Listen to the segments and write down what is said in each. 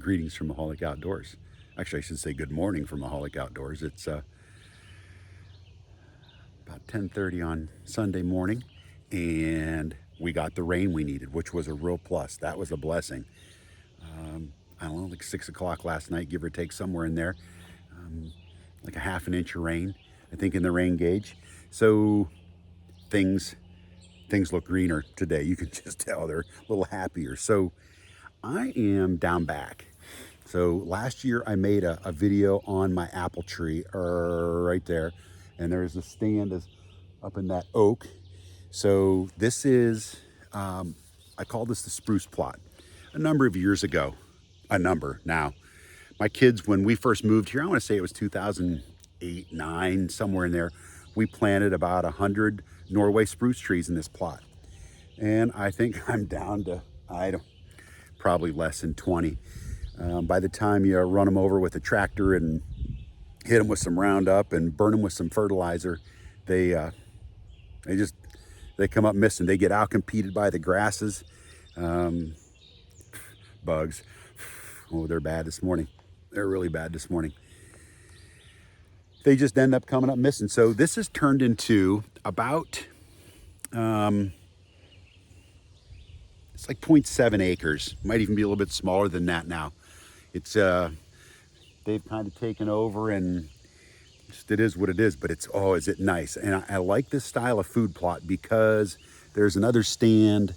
Greetings from Mihalak Outdoors. Actually, I should say good morning from Mihalak Outdoors. It's about 10:30 on Sunday morning, and we got the rain we needed, which was a real plus. That was a blessing. I don't know, like 6 o'clock last night, give or take, somewhere in there. Like a half an inch of rain, I think, in the rain gauge. So things look greener today. You can just tell they're a little happier. So I am down back. So last year I made a video on my apple tree right there, and there's a stand up in that oak. So this is, I call this the spruce plot. A number of years ago, now, my kids, when we first moved here, I want to say it was 2008, 9, somewhere in there, we planted about 100 Norway spruce trees in this plot. And I think I'm down to, probably less than 20. By the time you run them over with a tractor and hit them with some Roundup and burn them with some fertilizer, they come up missing. They get outcompeted by the grasses. Bugs. Oh, they're bad this morning. They're really bad this morning. They just end up coming up missing. So this has turned into about, it's like 0.7 acres. Might even be a little bit smaller than that now. It's, they've kind of taken over, and just, it is what it is, but it's, oh, is it nice. And I like this style of food plot because there's another stand.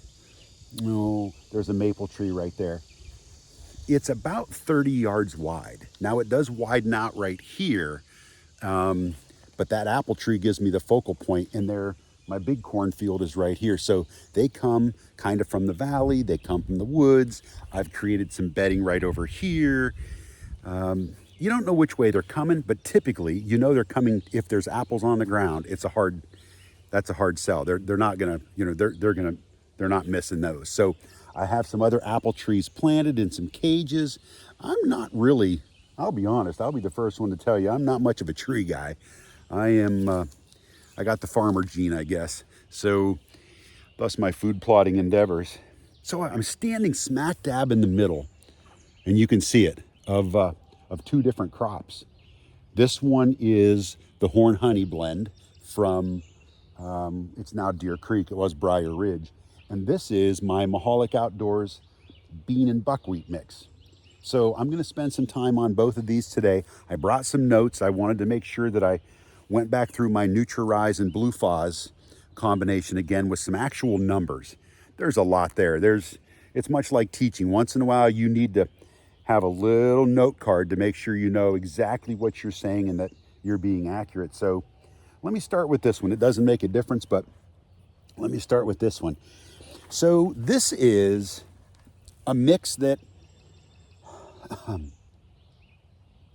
No, there's a maple tree right there. It's about 30 yards wide. Now it does widen out right here, but that apple tree gives me the focal point, and my big cornfield is right here. So they come kind of from the valley, they come from the woods. I've created some bedding right over here. You don't know which way they're coming, but typically, you know they're coming. If there's apples on the ground, that's a hard sell. They're not gonna, they're not missing those. So I have some other apple trees planted in some cages. I'm not really, I'll be honest, I'll be the first one to tell you, I'm not much of a tree guy. I got the farmer gene, I guess. So, thus my food plotting endeavors. So I'm standing smack dab in the middle, and you can see it, of two different crops. This one is the Horn Honey blend from, it's now Deer Creek, it was Briar Ridge. And this is my Mihalak Outdoors bean and buckwheat mix. So I'm gonna spend some time on both of these today. I brought some notes. I wanted to make sure that I went back through my Nutri-Rise and Blue Fuzz combination again with some actual numbers. There's a lot there. It's much like teaching. Once in a while, you need to have a little note card to make sure you know exactly what you're saying and that you're being accurate. So let me start with this one. It doesn't make a difference, but let me start with this one. So this is a mix that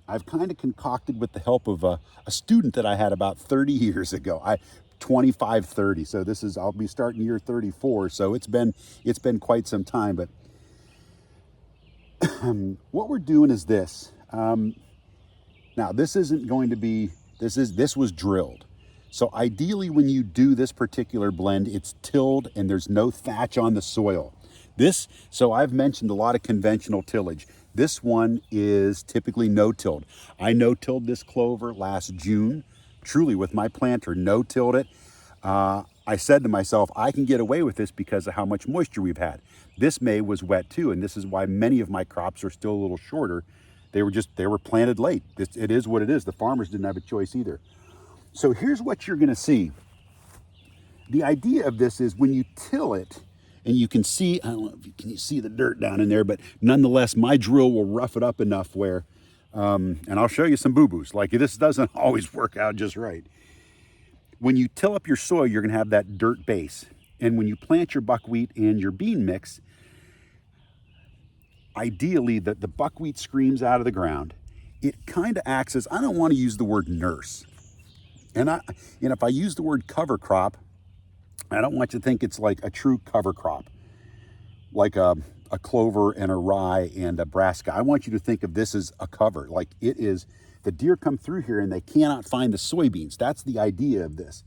I've kind of concocted with the help of a student that I had about 30 years ago. 25, 30. So I'll be starting year 34. So it's been quite some time. But what we're doing is this. Now this isn't going to be, this was drilled. So ideally when you do this particular blend, it's tilled and there's no thatch on the soil. So I've mentioned a lot of conventional tillage. This one is typically no-tilled. I no-tilled this clover last June, truly with my planter, no-tilled it. I said to myself, I can get away with this because of how much moisture we've had. This May was wet too, and this is why many of my crops are still a little shorter. They were planted late. It is what it is. The farmers didn't have a choice either. So here's what you're gonna see. The idea of this is when you till it, and you can see, I don't know if you see the dirt down in there, but nonetheless, my drill will rough it up enough where, and I'll show you some boo-boos. Like this doesn't always work out just right. When you till up your soil, you're gonna have that dirt base. And when you plant your buckwheat and your bean mix, ideally the buckwheat screams out of the ground. It kind of acts as, I don't want to use the word nurse. And if I use the word cover crop, I don't want you to think it's like a true cover crop, like a clover and a rye and a brassica. I want you to think of this as a cover. Like it is, the deer come through here and they cannot find the soybeans. That's the idea of this.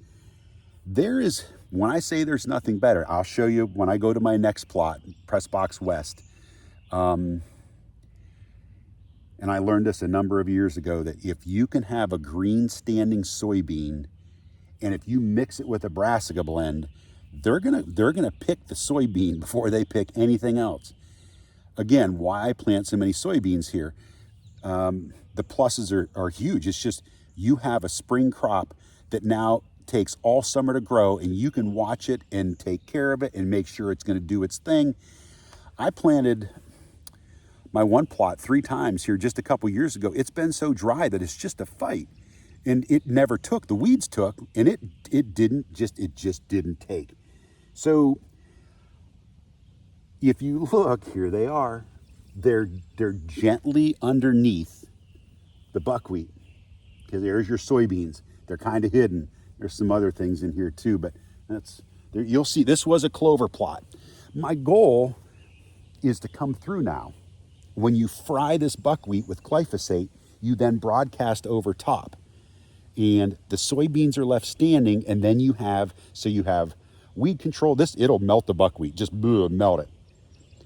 When I say there's nothing better, I'll show you when I go to my next plot, Press Box West. And I learned this a number of years ago, that if you can have a green standing soybean, and if you mix it with a brassica blend, they're gonna pick the soybean before they pick anything else. Again, why I plant so many soybeans here. The pluses are huge. It's just, you have a spring crop that now takes all summer to grow, and you can watch it and take care of it and make sure it's going to do its thing. I planted my one plot 3 times here just a couple years ago. It's been so dry that it's just a fight, and it never took. The weeds took, and it just didn't take. So if you look, here they are. They're gently underneath the buckwheat. Okay, there's your soybeans. They're kind of hidden. There's some other things in here too, but that's there. You'll see this was a clover plot. My goal is to come through now. When you fry this buckwheat with glyphosate, you then broadcast over top, and the soybeans are left standing, and then you have weed control. It'll melt the buckwheat, just melt it.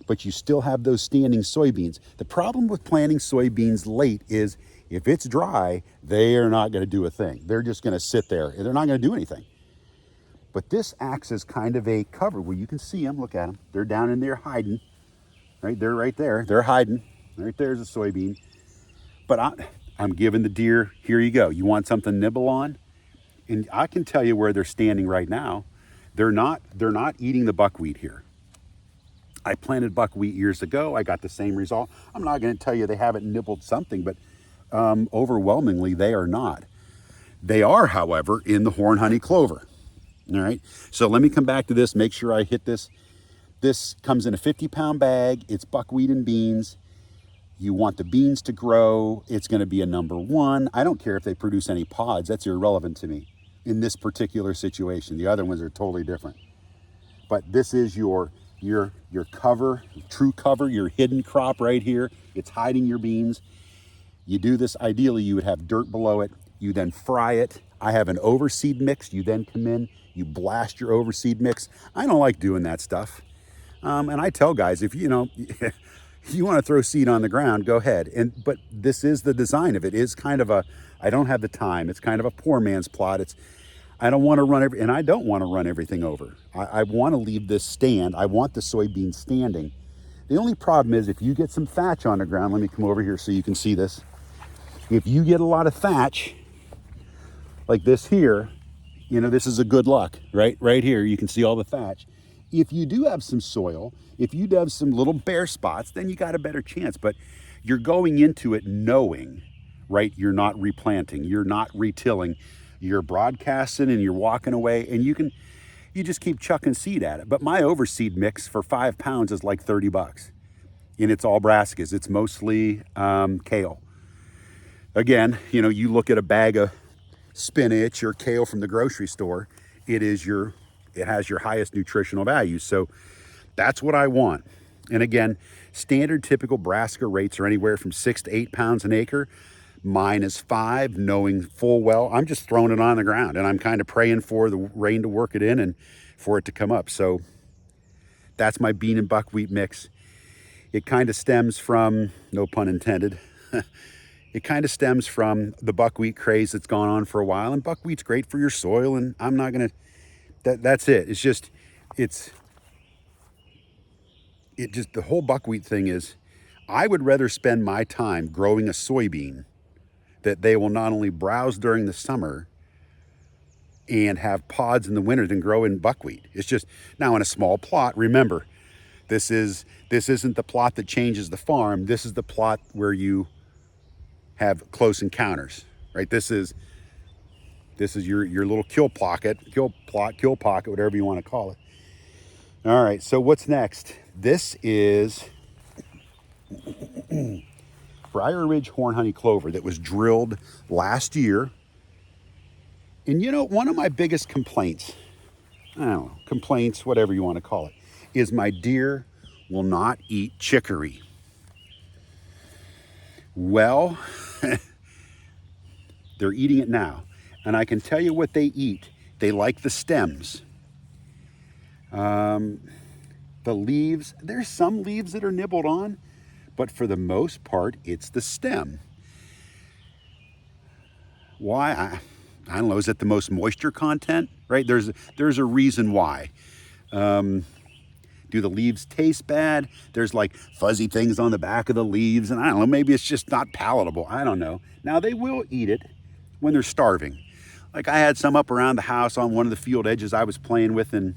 But you still have those standing soybeans. The problem with planting soybeans late is, if it's dry, they are not going to do a thing. They're just going to sit there, and they're not going to do anything. But this acts as kind of a cover where you can see them. Look at them. They're down in there hiding. Right, they're right there. They're hiding. Right there's a soybean. But I'm giving the deer, here you go. You want something to nibble on? And I can tell you where they're standing right now. They're not eating the buckwheat here. I planted buckwheat years ago. I got the same result. I'm not going to tell you they haven't nibbled something, but overwhelmingly they are not. They are, however, in the horn honey clover. All right. So let me come back to this. Make sure I hit this. This comes in a 50-pound bag. It's buckwheat and beans. You want the beans to grow. It's going to be a number 1. I don't care if they produce any pods. That's irrelevant to me in this particular situation. The other ones are totally different. But this is your cover, true cover, your hidden crop right here. It's hiding your beans. You do this, ideally you would have dirt below it. You then fry it. I have an overseed mix. You then come in, you blast your overseed mix. I don't like doing that stuff. And I tell guys, if you want to throw seed on the ground, go ahead. But this is the design of it. It's kind of I don't have the time. It's kind of a poor man's plot. I don't want to I don't want to run everything over. I want to leave this stand. I want the soybean standing. The only problem is, if you get some thatch on the ground, let me come over here so you can see this. If you get a lot of thatch, like this here, this is a good luck, right? Right here, you can see all the thatch. If you do have some soil, if you do have some little bare spots, then you got a better chance. But you're going into it knowing, right? You're not replanting, you're not retilling, you're broadcasting, and you're walking away, and you just keep chucking seed at it. But my overseed mix for 5 pounds is like $30, and it's all brassicas. It's mostly kale. Again, you look at a bag of spinach or kale from the grocery store, it has your highest nutritional value. So that's what I want. And again, standard typical brassica rates are anywhere from 6 to 8 pounds an acre. Mine is 5, knowing full well I'm just throwing it on the ground, and I'm kind of praying for the rain to work it in and for it to come up. So that's my bean and buckwheat mix. It kind of stems from, no pun intended, it kind of stems from the buckwheat craze that's gone on for a while. And buckwheat's great for your soil, and I'm not going to, that's it. It's just the whole buckwheat thing is, I would rather spend my time growing a soybean that they will not only browse during the summer and have pods in the winter than grow in buckwheat. It's just, now in a small plot, remember, this isn't the plot that changes the farm. This is the plot where you have close encounters, right? This is your little kill pocket, whatever you want to call it. All right, so what's next? This is Briar Ridge Horn Honey Clover that was drilled last year. And one of my biggest complaints, whatever you want to call it, is my deer will not eat chicory. Well, they're eating it now. And I can tell you what they eat. They like the stems. The leaves, there's some leaves that are nibbled on, but for the most part, it's the stem. Why? I don't know. Is it the most moisture content? Right? There's a reason why. Do the leaves taste bad? There's like fuzzy things on the back of the leaves, and I don't know. Maybe it's just not palatable. I don't know. Now they will eat it when they're starving. Like I had some up around the house on one of the field edges I was playing with, and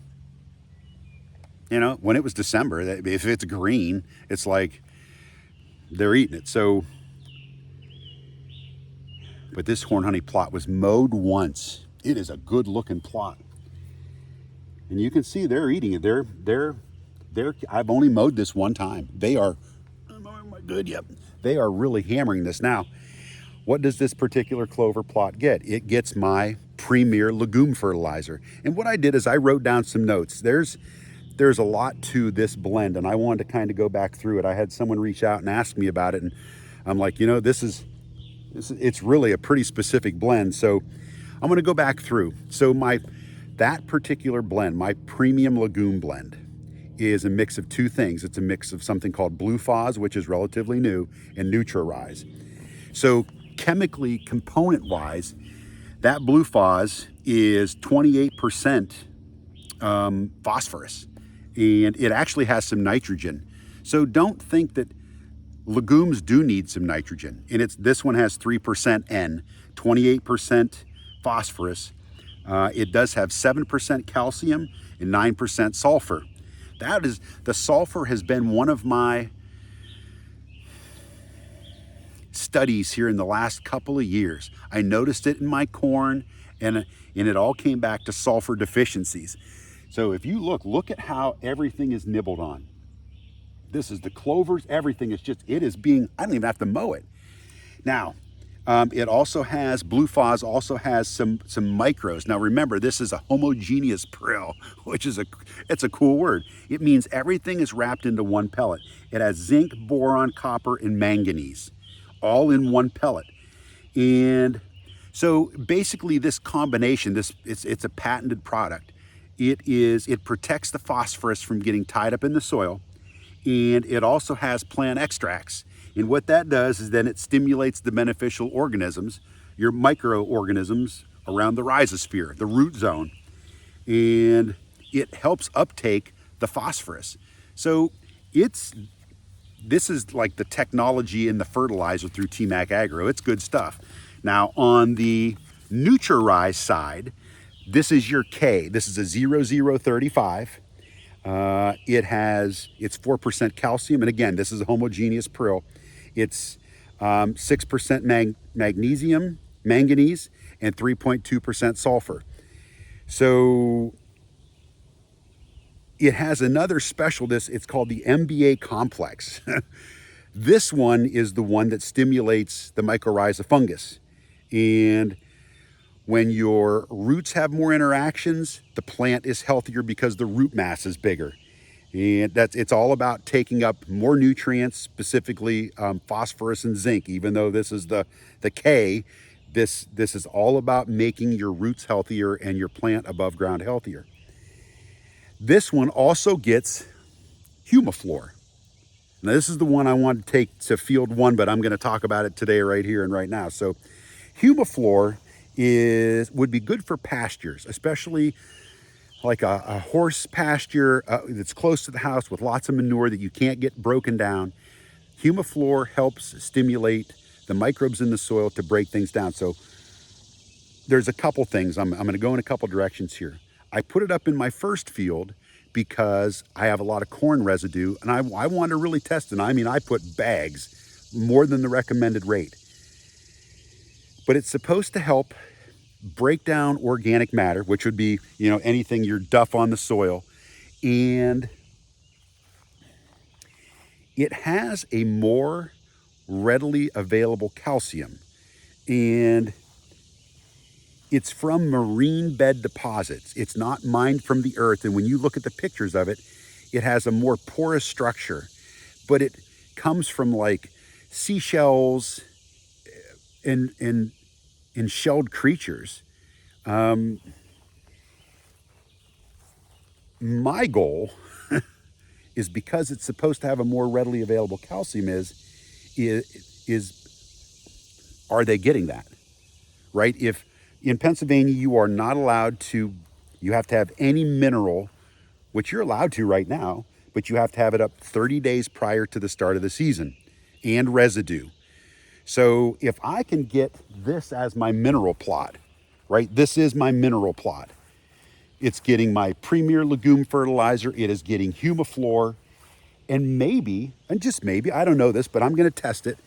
when it was December, if it's green, it's like they're eating it. So, but this horn honey plot was mowed once. It is a good looking plot, and you can see they're eating it. I've only mowed this one time. They are, oh my good, yep. They are really hammering this. Now, what does this particular clover plot get? It gets my premier legume fertilizer. And what I did is I wrote down some notes. There's a lot to this blend, and I wanted to kind of go back through it. I had someone reach out and ask me about it, and I'm like, it's really a pretty specific blend. So I'm going to go back through. So that particular blend, my premium legume blend, is a mix of two things. It's a mix of something called Blue Faz, which is relatively new, and Nutri-Rise. So chemically, component-wise, that Blue Faz is 28% phosphorus, and it actually has some nitrogen. So don't think that legumes do need some nitrogen. And this one has 3% N, 28% phosphorus. It does have 7% calcium and 9% sulfur. The sulfur has been one of my studies here in the last couple of years. I noticed it in my corn, and it all came back to sulfur deficiencies. So if you look at how everything is nibbled on. This is the clovers, everything is I don't even have to mow it. Now, it also has, Blue Faz also has some micros. Now remember, this is a homogeneous prill, which is it's a cool word. It means everything is wrapped into one pellet. It has zinc, boron, copper, and manganese, all in one pellet. And so basically this combination, it's a patented product. It protects the phosphorus from getting tied up in the soil, and it also has plant extracts. And what that does is then it stimulates the beneficial organisms, your microorganisms around the rhizosphere, the root zone, and it helps uptake the phosphorus. So this is like the technology in the fertilizer through TMAC Agro. It's good stuff. Now on the Nutri-Rise side, this is your K. This is a 0035. It's 4% calcium, and again, this is a homogeneous prill. It's 6% magnesium, manganese, and 3.2% sulfur. So it has another special, it's called the MBA complex. This one is the one that stimulates the mycorrhiza fungus. And when your roots have more interactions, the plant is healthier because the root mass is bigger. And it's all about taking up more nutrients, specifically phosphorus and zinc. Even though this is the K, this is all about making your roots healthier and your plant above ground healthier. This one also gets Humiflor. Now this is the one I want to take to field one, but I'm going to talk about it today, right here and right now. So Humiflor would be good for pastures, especially like a horse pasture that's close to the house with lots of manure that you can't get broken down. Humiflor helps stimulate the microbes in the soil to break things down. So there's a couple things. I'm going to go in a couple directions here. I put it up in my first field because I have a lot of corn residue, and I want to really test it. I put bags, more than the recommended rate. But it's supposed to help break down organic matter, which would be, anything your duff on the soil. And it has a more readily available calcium. And it's from marine bed deposits. It's not mined from the earth. And when you look at the pictures of it, it has a more porous structure. But it comes from like seashells and shelled creatures. My goal is because it's supposed to have a more readily available calcium is are they getting that? Right? If in Pennsylvania you are not allowed to, you have to have any mineral, which you're allowed to right now, but you have to have it up 30 days prior to the start of the season, and residue. So if I can get this as my mineral plot, right? This is my mineral plot. It's getting my premier legume fertilizer. It is getting Humiflor. And maybe, and just maybe, I don't know this, but I'm going to test it,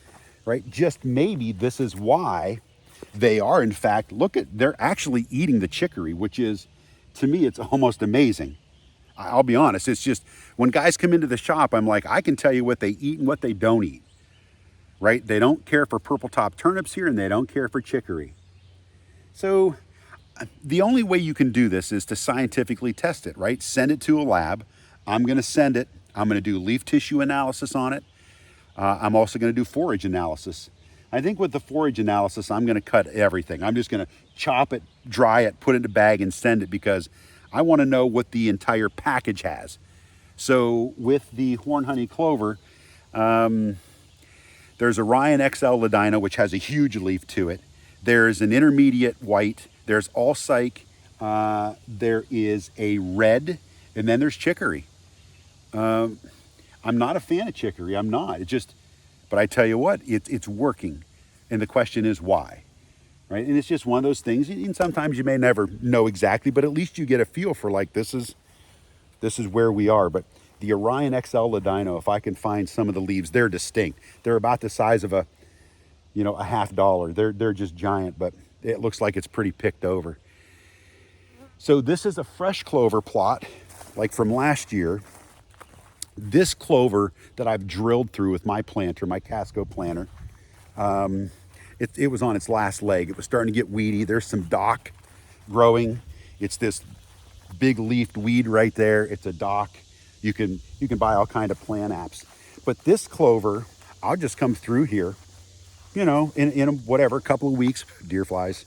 right? Just maybe this is why they are, in fact, they're actually eating the chicory, which is, to me, it's almost amazing. I'll be honest. It's just, when guys come into the shop, I'm like, I can tell you what they eat and what they don't eat, right? They don't care for purple top turnips here, and they don't care for chicory. So the only way you can do this is to scientifically test it, right? Send it to a lab. I'm going to send it. I'm going to do leaf tissue analysis on it. I'm also going to do forage analysis. I think with the forage analysis, I'm going to cut everything. I'm just going to chop it, dry it, put it in a bag, and send it, because I want to know what the entire package has. So with the horn honey clover, there's a Ryan XL Ladino, which has a huge leaf to it. There's an intermediate white. There's Allsike. There is a red, and then there's chicory. I'm not a fan of chicory. I'm not. But I tell you what, it's working. And the question is why, right? And it's just one of those things. And sometimes you may never know exactly, but at least you get a feel for, like, this is where we are. But the Orion XL Ladino, if I can find some of the leaves, they're distinct. They're about the size of a $50. They're just giant, but it looks like it's pretty picked over. So this is a fresh clover plot, like from last year. This clover that I've drilled through with my planter, my Casco planter, it was on its last leg. It was starting to get weedy. There's some dock growing. It's this big leafed weed right there. It's a dock. You can buy all kind of plant apps. But this clover, I'll just come through here, in a couple of weeks. Deer flies.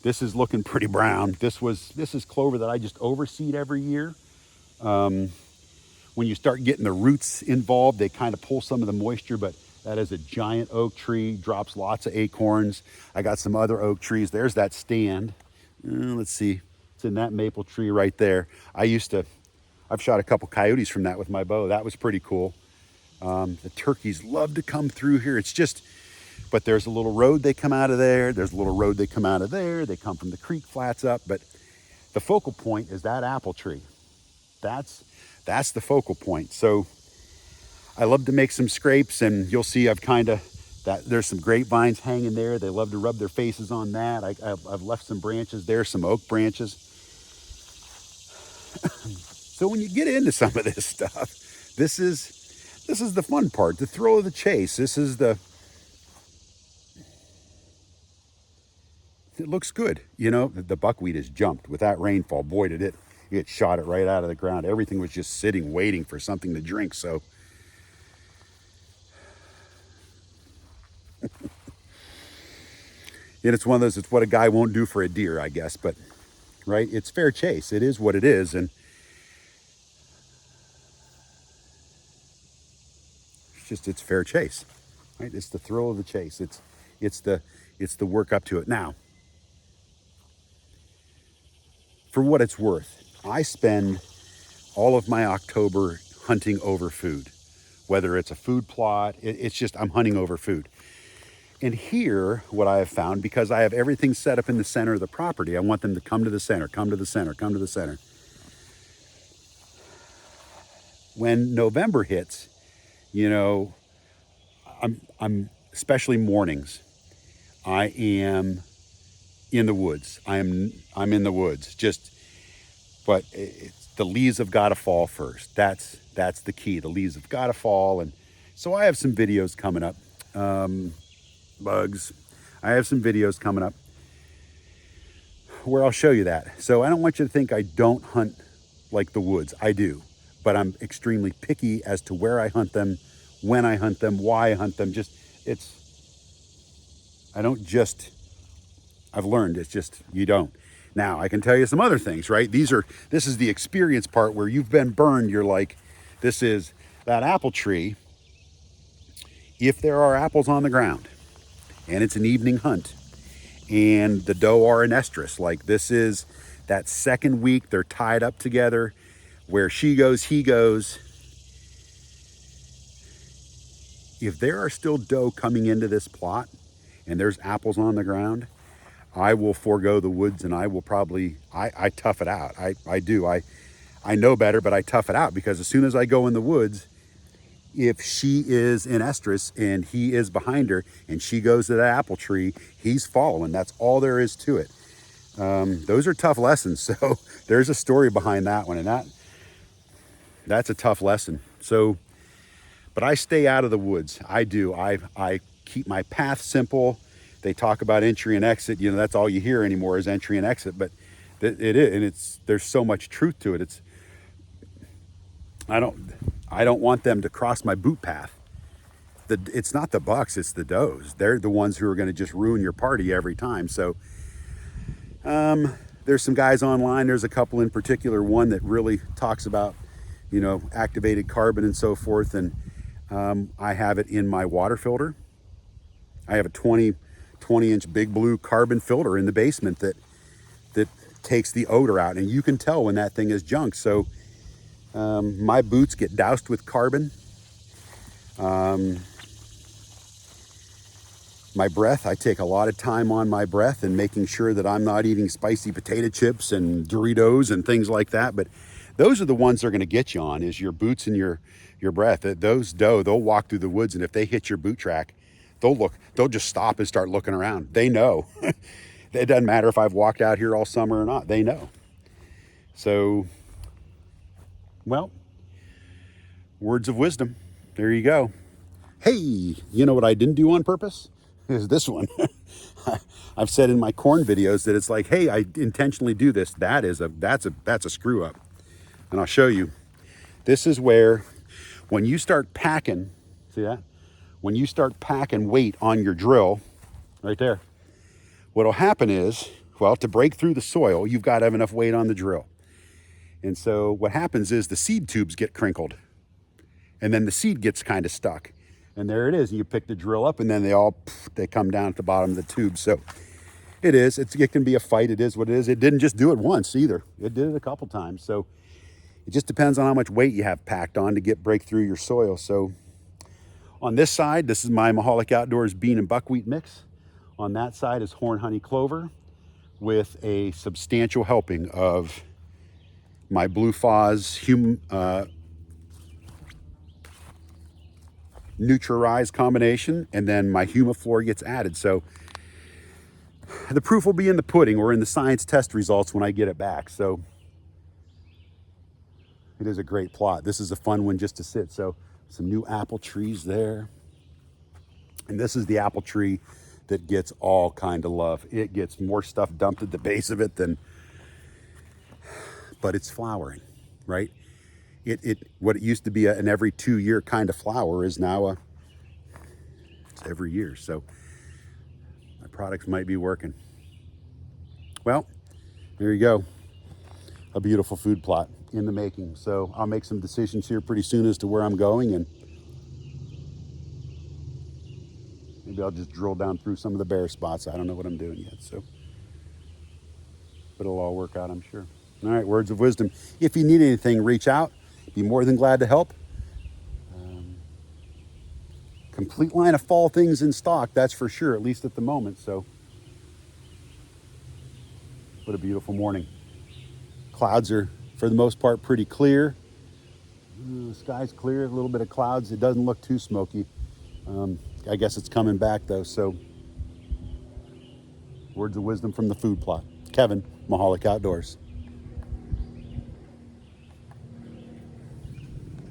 This is looking pretty brown. This is clover that I just overseed every year. When you start getting the roots involved, they kind of pull some of the moisture, but that is a giant oak tree, drops lots of acorns. I got some other oak trees. There's that stand. Let's see. It's in that maple tree right there. I've shot a couple coyotes from that with my bow. That was pretty cool. The turkeys love to come through here. But there's a little road they come out of there. There's a little road they come out of there. They come from the creek flats up. But the focal point is that apple tree. That's the focal point. So I love to make some scrapes, and you'll see there's some grapevines hanging there. They love to rub their faces on that. I've left some branches there, some oak branches. So when you get into some of this stuff, this is the fun part, the thrill of the chase. It looks good. The buckwheat has jumped with that rainfall. Boy, did it shot it right out of the ground. Everything was just sitting, waiting for something to drink. So and it's one of those, it's what a guy won't do for a deer, I guess. But, right, it's fair chase. It is what it is. And it's fair chase, right? It's the thrill of the chase. It's the work up to it. Now, for what it's worth, I spend all of my October hunting over food, whether it's a food plot. I'm hunting over food. And here, what I have found, because I have everything set up in the center of the property, I want them to come to the center, come to the center, come to the center. When November hits, I'm especially mornings, I am in the woods. I'm in the woods. But the leaves have got to fall first. That's the key. The leaves have got to fall. And so I have some videos coming up. Bugs. I have some videos coming up where I'll show you that. So I don't want you to think I don't hunt like the woods. I do. But I'm extremely picky as to where I hunt them, when I hunt them, why I hunt them. I've learned, you don't. Now, I can tell you some other things, right? This is the experience part where you've been burned. You're like, This is that apple tree. If there are apples on the ground and it's an evening hunt and the doe are an estrus, like this is that second week they're tied up together, where she goes, he goes. If there are still doe coming into this plot and there's apples on the ground, I will forego the woods and I will probably, I tough it out. I do. I know better, but I tough it out, because as soon as I go in the woods, if she is in estrus and he is behind her and she goes to the apple tree, he's following. That's all there is to it. Those are tough lessons. So there's a story behind that one, and that's a tough lesson. So, but I stay out of the woods. I do. I keep my path simple. They talk about entry and exit. You know, that's all you hear anymore is entry and exit. But it is, and there's so much truth to it. I don't want them to cross my boot path. It's not the bucks, it's the does. They're the ones who are going to just ruin your party every time. So there's some guys online. There's a couple in particular, one that really talks about, you know, activated carbon and so forth. And I have it in my water filter. I have a 20-inch Big Blue carbon filter in the basement that takes the odor out, and you can tell when that thing is junk. So my boots get doused with carbon. My breath, I take a lot of time on my breath and making sure that I'm not eating spicy potato chips and Doritos and things like that. But those are the ones they're going to get you on, is your boots and your breath. Those doe, they'll walk through the woods, and if they hit your boot track, they'll just stop and start looking around. They know. It doesn't matter if I've walked out here all summer or not. They know. So, well, words of wisdom. There you go. Hey, you know what I didn't do on purpose? Is this one. I've said in my corn videos that it's like, hey, I intentionally do this. That's a screw up. And I'll show you. This is where, when you start packing, see that? When you start packing weight on your drill, right there, what'll happen is, well, to break through the soil, you've got to have enough weight on the drill. And so what happens is the seed tubes get crinkled, and then the seed gets kind of stuck. And there it is. You pick the drill up, and then they come down at the bottom of the tube. So it can be a fight. It is what it is. It didn't just do it once either. It did it a couple times. So it just depends on how much weight you have packed on to break through your soil. So on this side, this is my Mihalak Outdoors bean and buckwheat mix. On that side is horn honey clover with a substantial helping of my Blue Fuzz Nutri-Rise combination, and then my Humiflor gets added. So the proof will be in the pudding, or in the science test results when I get it back. So it is a great plot. This is a fun one just to sit. So some new apple trees there. And this is the apple tree that gets all kind of love. It gets more stuff dumped at the base of it but it's flowering, right? What it used to be an every 2-year kind of flower is now it's every year. So my products might be working. Well, there you go. A beautiful food plot in the making. So I'll make some decisions here pretty soon as to where I'm going, and maybe I'll just drill down through some of the bare spots. I don't know what I'm doing yet, so but it'll all work out, I'm sure. All right, words of wisdom. If you need anything, reach out. Be more than glad to help. Complete line of fall things in stock, that's for sure, at least at the moment. So, what a beautiful morning. Clouds are, for the most part, pretty clear. The sky's clear, a little bit of clouds. It doesn't look too smoky. I guess it's coming back, though. So, words of wisdom from the food plot. Kevin, Mihalak Outdoors.